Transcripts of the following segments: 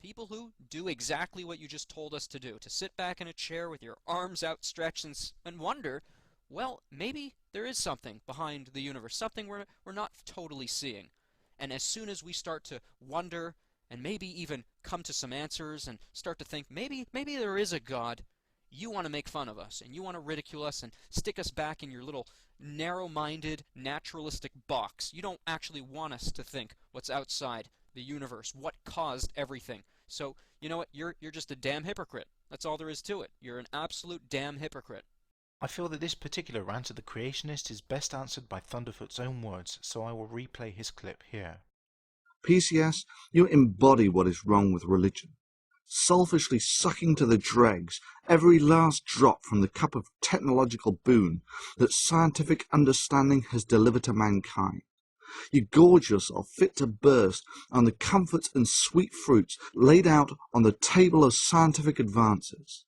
People who do exactly what you just told us to do, to sit back in a chair with your arms outstretched and wonder, well, maybe there is something behind the universe, something we're not totally seeing. And as soon as we start to wonder and maybe even come to some answers and start to think maybe there is a God, you want to make fun of us and you want to ridicule us and stick us back in your little narrow-minded, naturalistic box. You don't actually want us to think what's outside the universe, what caused everything. So, you know what? You're just a damn hypocrite. That's all there is to it. You're an absolute damn hypocrite. I feel that this particular rant of the Creationist is best answered by Thunderfoot's own words, so I will replay his clip here. PCS, you embody what is wrong with religion, selfishly sucking to the dregs every last drop from the cup of technological boon that scientific understanding has delivered to mankind. You gorge yourself fit to burst on the comforts and sweet fruits laid out on the table of scientific advances.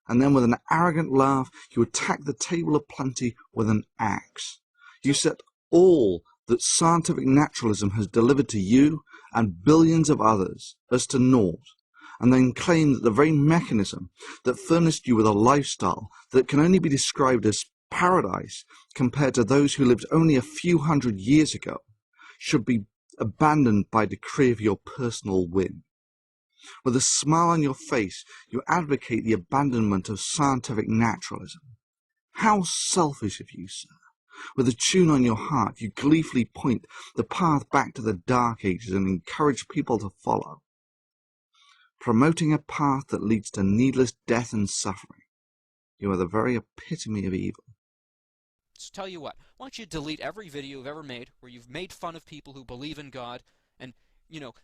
And then with an arrogant laugh, you attack the table of plenty with an axe. You set all that scientific naturalism has delivered to you and billions of others as to naught, and then claim that the very mechanism that furnished you with a lifestyle that can only be described as paradise compared to those who lived only a few hundred years ago should be abandoned by decree of your personal whim. With a smile on your face, you advocate the abandonment of scientific naturalism. How selfish of you, sir. With a tune on your heart, you gleefully point the path back to the Dark Ages and encourage people to follow, promoting a path that leads to needless death and suffering. You are the very epitome of evil. So tell you what, why don't you delete every video you've ever made where you've made fun of people who believe in God and,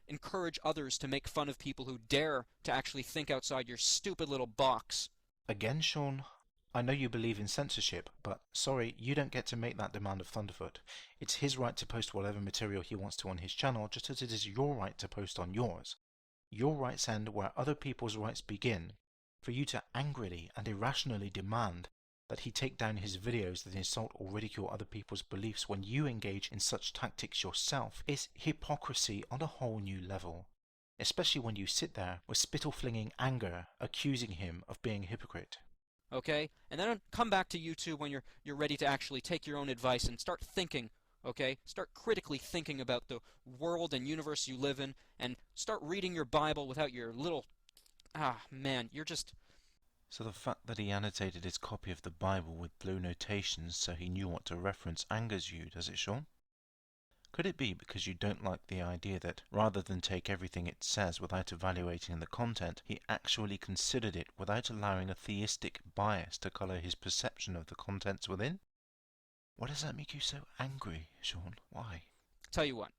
encourage others to make fun of people who dare to actually think outside your stupid little box. Again, Sean, I know you believe in censorship, but sorry, you don't get to make that demand of Thunderfoot. It's his right to post whatever material he wants to on his channel, just as it is your right to post on yours. Your rights end where other people's rights begin. For you to angrily and irrationally demand that he take down his videos that insult or ridicule other people's beliefs when you engage in such tactics yourself is hypocrisy on a whole new level. Especially when you sit there with spittle-flinging anger accusing him of being a hypocrite. Okay? And then come back to YouTube when you're ready to actually take your own advice and start thinking, okay? Start critically thinking about the world and universe you live in, and start reading your Bible without your little... man, you're just... So the fact that he annotated his copy of the Bible with blue notations so he knew what to reference angers you, does it, Sean? Could it be because you don't like the idea that, rather than take everything it says without evaluating the content, he actually considered it without allowing a theistic bias to colour his perception of the contents within? Why does that make you so angry, Sean? Why? Tell you what.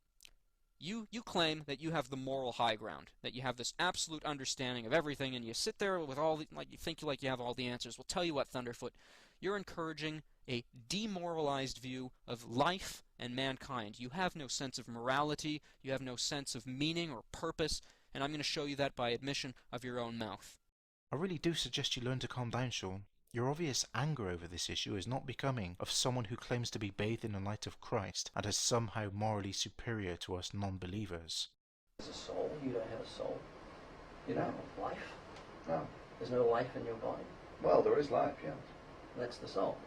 You claim that you have the moral high ground, that you have this absolute understanding of everything, and you sit there with you think you have all the answers. Well, tell you what, Thunderfoot, you're encouraging a demoralized view of life and mankind. You have no sense of morality, you have no sense of meaning or purpose, and I'm going to show you that by admission of your own mouth. I really do suggest you learn to calm down, Sean. Your obvious anger over this issue is not becoming of someone who claims to be bathed in the light of Christ and is somehow morally superior to us non-believers. There's a soul. You don't have a soul. You don't have life. No. There's no life in your body. Well, there is life, yes. That's the soul.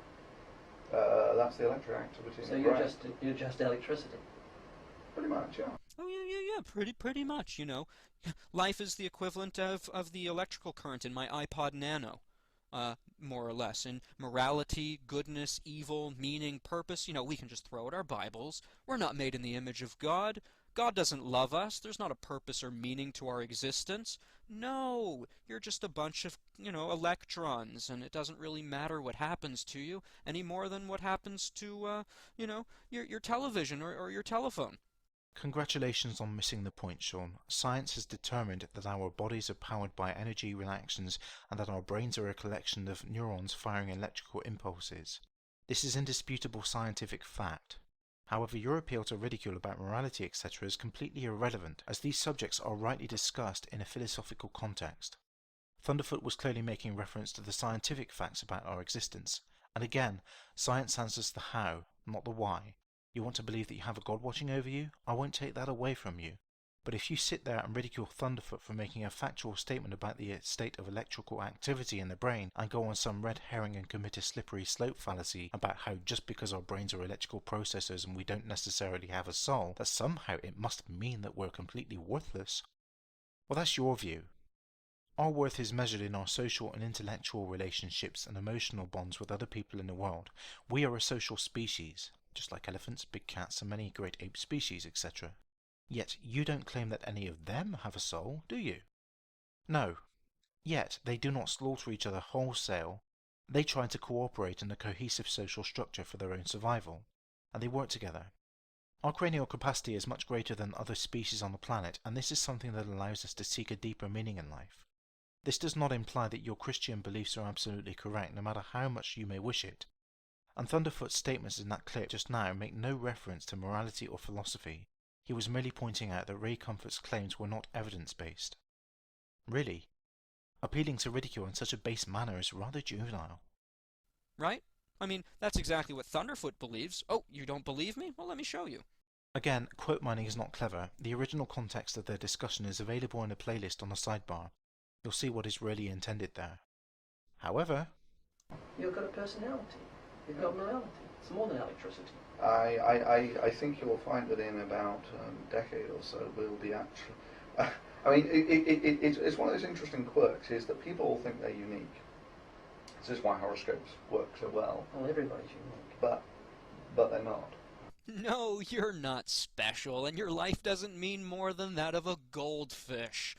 That's the electric activity in So the you're just electricity. Pretty much, yeah. Oh, yeah, pretty much, Life is the equivalent of the electrical current in my iPod Nano. More or less. In morality, goodness, evil, meaning, purpose, we can just throw out our Bibles. We're not made in the image of God. God doesn't love us. There's not a purpose or meaning to our existence. No, you're just a bunch of, electrons, and it doesn't really matter what happens to you any more than what happens to, your television or your telephone. Congratulations on missing the point, Sean. Science has determined that our bodies are powered by energy reactions and that our brains are a collection of neurons firing electrical impulses. This is indisputable scientific fact. However, your appeal to ridicule about morality, etc. is completely irrelevant, as these subjects are rightly discussed in a philosophical context. Thunderfoot was clearly making reference to the scientific facts about our existence, and again, science answers the how, not the why. You want to believe that you have a God watching over you? I won't take that away from you. But if you sit there and ridicule Thunderfoot for making a factual statement about the state of electrical activity in the brain and go on some red herring and commit a slippery slope fallacy about how just because our brains are electrical processors and we don't necessarily have a soul, that somehow it must mean that we're completely worthless, well, that's your view. Our worth is measured in our social and intellectual relationships and emotional bonds with other people in the world. We are a social species, just like elephants, big cats, and many great ape species, etc. Yet you don't claim that any of them have a soul, do you? No. Yet they do not slaughter each other wholesale. They try to cooperate in a cohesive social structure for their own survival, and they work together. Our cranial capacity is much greater than other species on the planet, and this is something that allows us to seek a deeper meaning in life. This does not imply that your Christian beliefs are absolutely correct, no matter how much you may wish it. And Thunderfoot's statements in that clip just now make no reference to morality or philosophy. He was merely pointing out that Ray Comfort's claims were not evidence-based. Really, appealing to ridicule in such a base manner is rather juvenile. Right? I mean, that's exactly what Thunderfoot believes. Oh, you don't believe me? Well, let me show you. Again, quote mining is not clever. The original context of their discussion is available in a playlist on the sidebar. You'll see what is really intended there. However, You've got a personality. You've got morality. It's more than electricity. I think you'll find that in about a decade or so we'll be actually... I mean, it's one of those interesting quirks is that people all think they're unique. This is why horoscopes work so well. Well, everybody's unique. But they're not. No, you're not special, and your life doesn't mean more than that of a goldfish.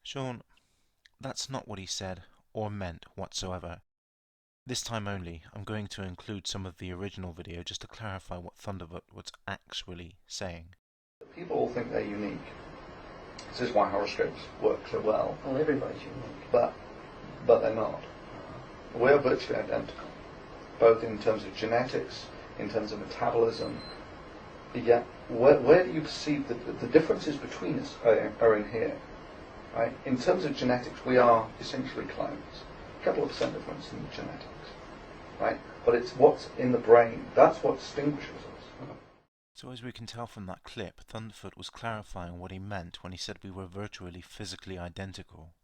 Sean, that's not what he said, or meant whatsoever. This time only, I'm going to include some of the original video just to clarify what Thunderfoot was actually saying. People all think they're unique. This is why horoscopes work so well. Well, everybody's unique. But they're not. We're virtually identical, both in terms of genetics, in terms of metabolism. Yet, where do you perceive the differences between us are in here? Right? In terms of genetics, we are essentially clones. A couple of percent difference in genetics. Right? But it's what's in the brain. That's what distinguishes us. So as we can tell from that clip, Thunderfoot was clarifying what he meant when he said we were virtually physically identical.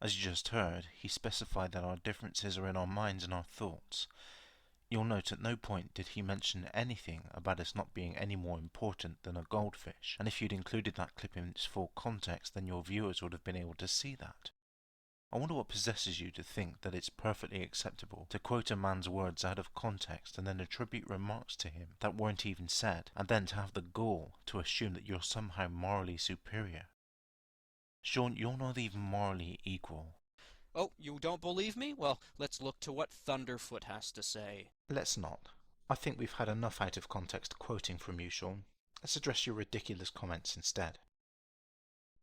As you just heard, he specified that our differences are in our minds and our thoughts. You'll note at no point did he mention anything about us not being any more important than a goldfish, and if you'd included that clip in its full context, then your viewers would have been able to see that. I wonder what possesses you to think that it's perfectly acceptable to quote a man's words out of context and then attribute remarks to him that weren't even said, and then to have the gall to assume that you're somehow morally superior. Sean, you're not even morally equal. Oh, you don't believe me? Well, let's look to what Thunderfoot has to say. Let's not. I think we've had enough out of context quoting from you, Sean. Let's address your ridiculous comments instead.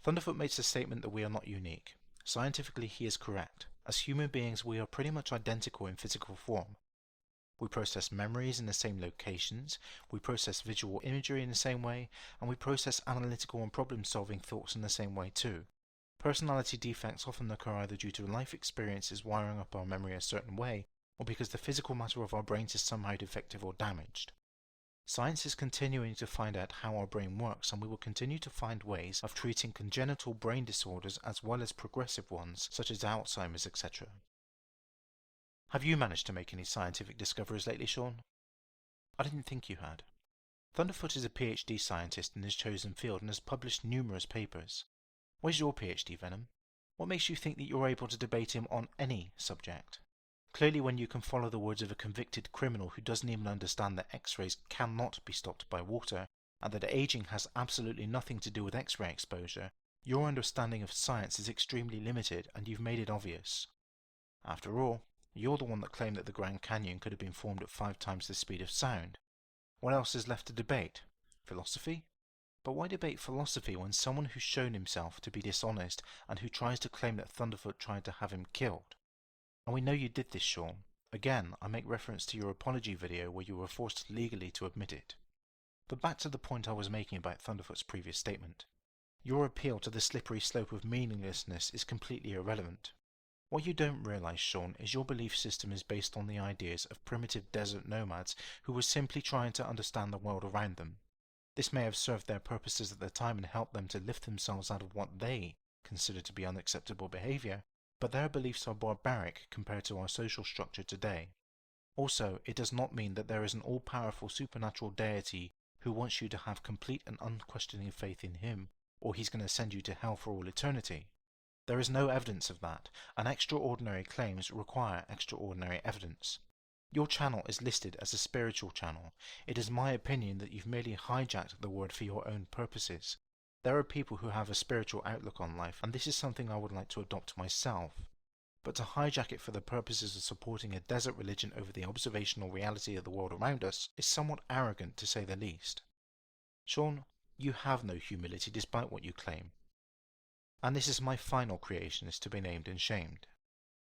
Thunderfoot makes the statement that we are not unique. Scientifically, he is correct. As human beings, we are pretty much identical in physical form. We process memories in the same locations, we process visual imagery in the same way, and we process analytical and problem-solving thoughts in the same way too. Personality defects often occur either due to life experiences wiring up our memory a certain way, or because the physical matter of our brains is somehow defective or damaged. Science is continuing to find out how our brain works, and we will continue to find ways of treating congenital brain disorders as well as progressive ones, such as Alzheimer's, etc. Have you managed to make any scientific discoveries lately, Sean? I didn't think you had. Thunderfoot is a PhD scientist in his chosen field and has published numerous papers. Where's your PhD, Venom? What makes you think that you're able to debate him on any subject? Clearly, when you can follow the words of a convicted criminal who doesn't even understand that X-rays cannot be stopped by water, and that aging has absolutely nothing to do with X-ray exposure, your understanding of science is extremely limited, and you've made it obvious. After all, you're the one that claimed that the Grand Canyon could have been formed at 5 times the speed of sound. What else is left to debate? Philosophy? But why debate philosophy when someone who's shown himself to be dishonest and who tries to claim that Thunderfoot tried to have him killed? And we know you did this, Sean. Again, I make reference to your apology video where you were forced legally to admit it. But back to the point I was making about Thunderfoot's previous statement. Your appeal to the slippery slope of meaninglessness is completely irrelevant. What you don't realize, Sean, is your belief system is based on the ideas of primitive desert nomads who were simply trying to understand the world around them. This may have served their purposes at the time and helped them to lift themselves out of what they consider to be unacceptable behavior, but their beliefs are barbaric compared to our social structure today. Also, it does not mean that there is an all-powerful supernatural deity who wants you to have complete and unquestioning faith in him, or he's going to send you to hell for all eternity. There is no evidence of that, and extraordinary claims require extraordinary evidence. Your channel is listed as a spiritual channel. It is my opinion that you've merely hijacked the word for your own purposes. There are people who have a spiritual outlook on life, and this is something I would like to adopt myself. But to hijack it for the purposes of supporting a desert religion over the observational reality of the world around us is somewhat arrogant, to say the least. Sean, you have no humility despite what you claim. And this is my final creationist to be named and shamed.